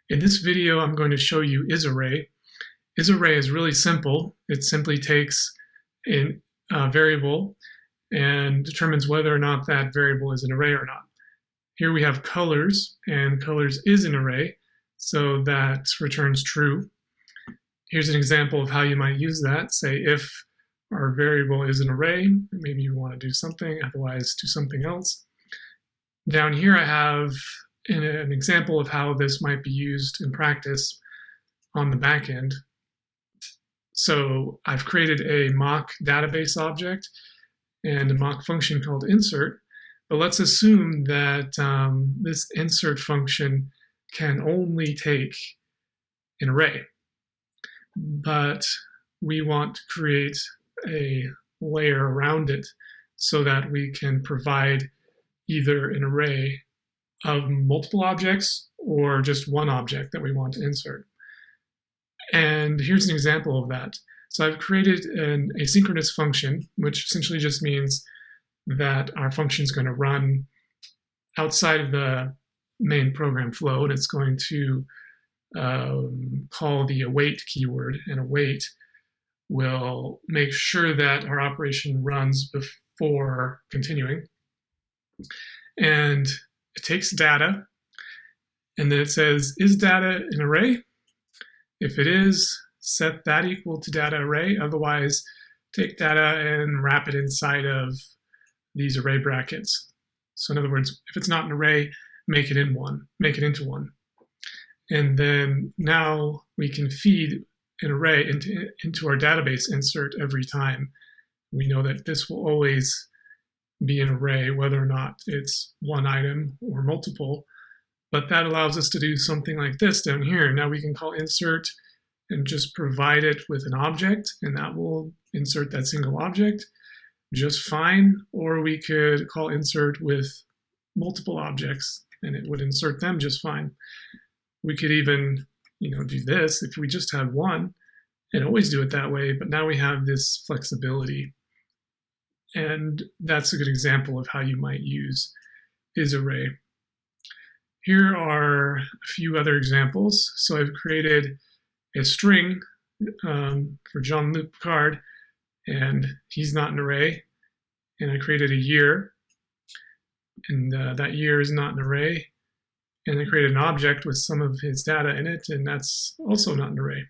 In this video, I'm going to show you isArray. isArray is really simple. It simply takes a variable and determines whether or not that variable is an array or not. Here we have colors, and colors is an array, so that returns true. Here's an example of how you might use that. Say if our variable is an array, maybe you want to do something, otherwise do something else. Down here I have an example of how this might be used in practice on the back end. So I've created a mock database object and a mock function called insert, but let's assume that this insert function can only take an array. But we want to create a layer around it so that we can provide either an array of multiple objects or just one object that we want to insert. And here's an example of that. So I've created an asynchronous function, which essentially just means that our function is going to run outside of the main program flow, and it's going to call the await keyword, and await will make sure that our operation runs before continuing. And it takes data, and then it says, is data an array? If it is, set that equal to data array. Otherwise, take data and wrap it inside of these array brackets. So in other words, if it's not an array, make it into one. And then now we can feed an array into our database insert every time. We know that this will always be an array, whether or not it's one item or multiple. But that allows us to do something like this down here. Now we can call insert and just provide it with an object, and that will insert that single object just fine. Or we could call insert with multiple objects, and it would insert them just fine. We could even, do this if we just had one and always do it that way, but now we have this flexibility. And that's a good example of how you might use isArray. Here are a few other examples. So I've created a string for Jean-Luc Picard, and he's not an array. And I created a year, and that year is not an array. And I created an object with some of his data in it, and that's also not an array.